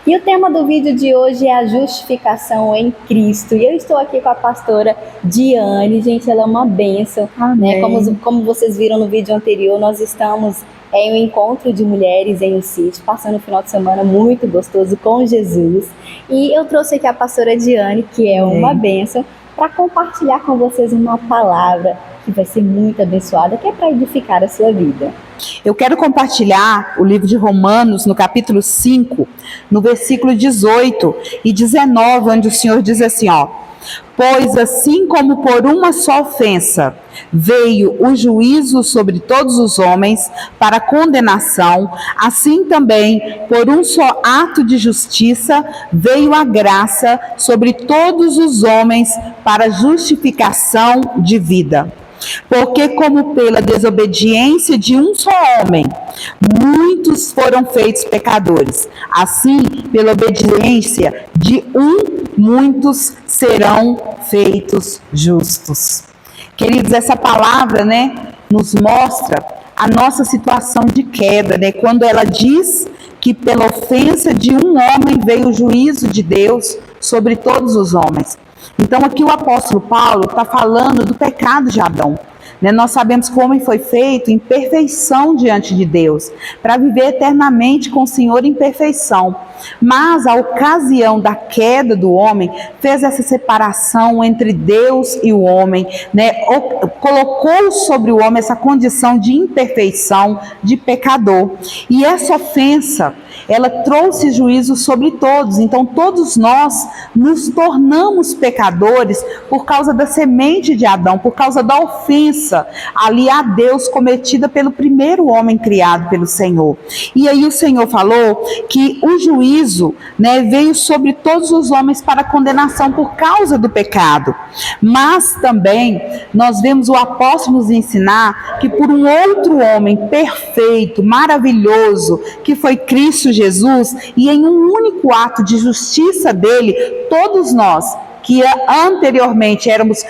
E o tema do vídeo de hoje é a justificação em Cristo. E eu estou aqui com a pastora Diane. Gente, ela é uma bênção, né? Como vocês viram no vídeo anterior, nós estamos em um encontro de mulheres em um sítio, passando um final de semana muito gostoso com Jesus. E eu trouxe aqui a pastora Diane, que é uma bênção, para compartilhar com vocês uma palavra que vai ser muito abençoada, que é para edificar a sua vida. Eu quero compartilhar o livro de Romanos, no capítulo 5, no versículo 18 e 19, onde o Senhor diz assim, pois assim como por uma só ofensa veio o juízo sobre todos os homens para condenação, assim também por um só ato de justiça veio a graça sobre todos os homens para justificação de vida. Porque como pela desobediência de um só homem, muitos foram feitos pecadores, assim, pela obediência de um, muitos serão feitos justos. Queridos, essa palavra, nos mostra a nossa situação de queda, quando ela diz que pela ofensa de um homem veio o juízo de Deus sobre todos os homens. Então aqui o apóstolo Paulo está falando do pecado de Adão. Nós sabemos que o homem foi feito em perfeição diante de Deus, para viver eternamente com o Senhor em perfeição. Mas a ocasião da queda do homem fez essa separação entre Deus e o homem, colocou sobre o homem essa condição de imperfeição, de pecador. E essa ofensa, ela trouxe juízo sobre todos. Então todos nós nos tornamos pecadores por causa da semente de Adão, por causa da ofensa ali a Deus cometida pelo primeiro homem criado pelo Senhor. E aí o Senhor falou que o juízo veio sobre todos os homens para condenação por causa do pecado. Mas também nós vemos o apóstolo nos ensinar que por um outro homem perfeito, maravilhoso, que foi Cristo Jesus, e em um único ato de justiça dele, todos nós que anteriormente éramos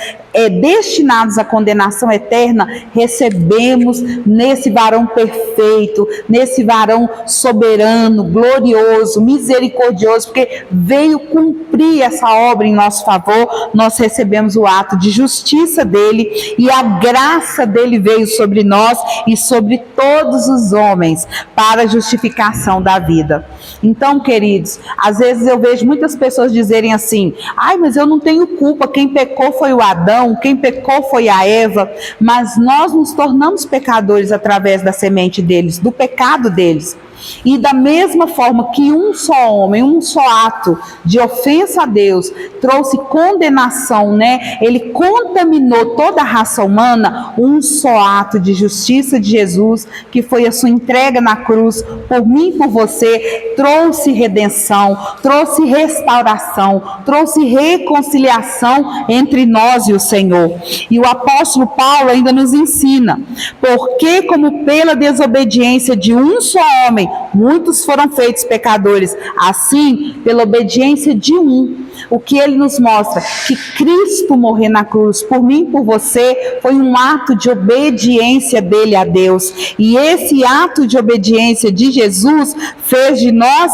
destinados à condenação eterna, recebemos nesse varão perfeito, nesse varão soberano, glorioso, misericordioso, porque veio cumprir essa obra em nosso favor. Nós recebemos o ato de justiça dele e a graça dele veio sobre nós e sobre todos os homens para a justificação da vida. Então, queridos, às vezes eu vejo muitas pessoas dizerem assim, mas eu não tenho culpa, quem pecou foi o Adão, quem pecou foi a Eva, mas nós nos tornamos pecadores através da semente deles, do pecado deles. E da mesma forma que um só homem, um só ato de ofensa a Deus trouxe condenação, ele contaminou toda a raça humana, um só ato de justiça de Jesus, que foi a sua entrega na cruz, por mim e por você, trouxe redenção, trouxe restauração, trouxe reconciliação entre nós e o Senhor. E o apóstolo Paulo ainda nos ensina, porque como pela desobediência de um só homem, muitos foram feitos pecadores, assim, pela obediência de um. O que ele nos mostra? Que Cristo morrer na cruz por mim e por você foi um ato de obediência dele a Deus. E esse ato de obediência de Jesus fez de nós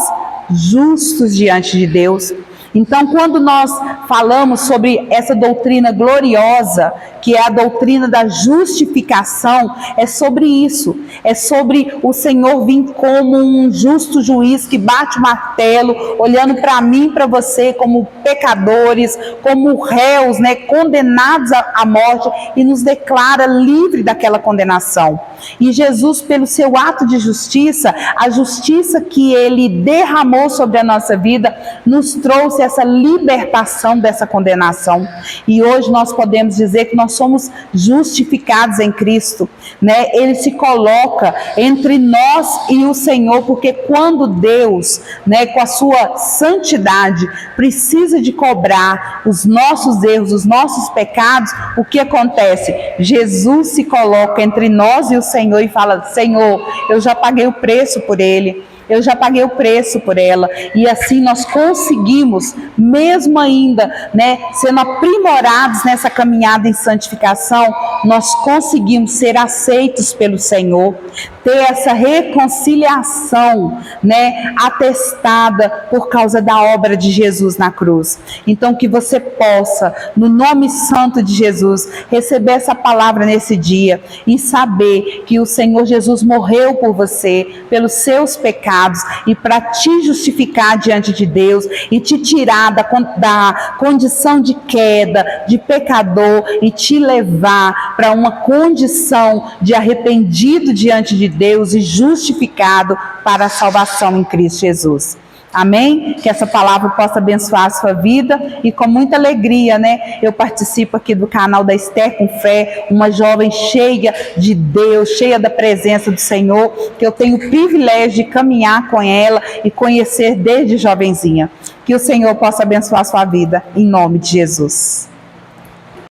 justos diante de Deus. Então, quando nós falamos sobre essa doutrina gloriosa, que é a doutrina da justificação, é sobre isso. É sobre o Senhor vir como um justo juiz que bate o martelo, olhando para mim e para você como pecadores, como réus, condenados à morte, e nos declara livre daquela condenação. E Jesus, pelo seu ato de justiça, a justiça que ele derramou sobre a nossa vida, nos trouxe essa libertação dessa condenação. E hoje nós podemos dizer que nós somos justificados em Cristo, Ele se coloca entre nós e o Senhor, porque quando Deus, com a sua santidade, precisa de cobrar os nossos erros, os nossos pecados, o que acontece? Jesus se coloca entre nós e o Senhor e fala, Senhor, eu já paguei o preço por ele, eu já paguei o preço por ela, e assim nós conseguimos, mesmo ainda, né, sendo aprimorados nessa caminhada em santificação, nós conseguimos ser aceitos pelo Senhor, ter essa reconciliação, né, atestada por causa da obra de Jesus na cruz. Então que você possa, no nome santo de Jesus, receber essa palavra nesse dia e saber que o Senhor Jesus morreu por você, pelos seus pecados, e para te justificar diante de Deus e te tirar da condição de queda, de pecador, e te levar para uma condição de arrependido diante de Deus e justificado para a salvação em Cristo Jesus. Amém? Que essa palavra possa abençoar a sua vida, e com muita alegria, né? Eu participo aqui do canal da Esther com Fé, uma jovem cheia de Deus, cheia da presença do Senhor, que eu tenho o privilégio de caminhar com ela e conhecer desde jovenzinha. Que o Senhor possa abençoar a sua vida, em nome de Jesus.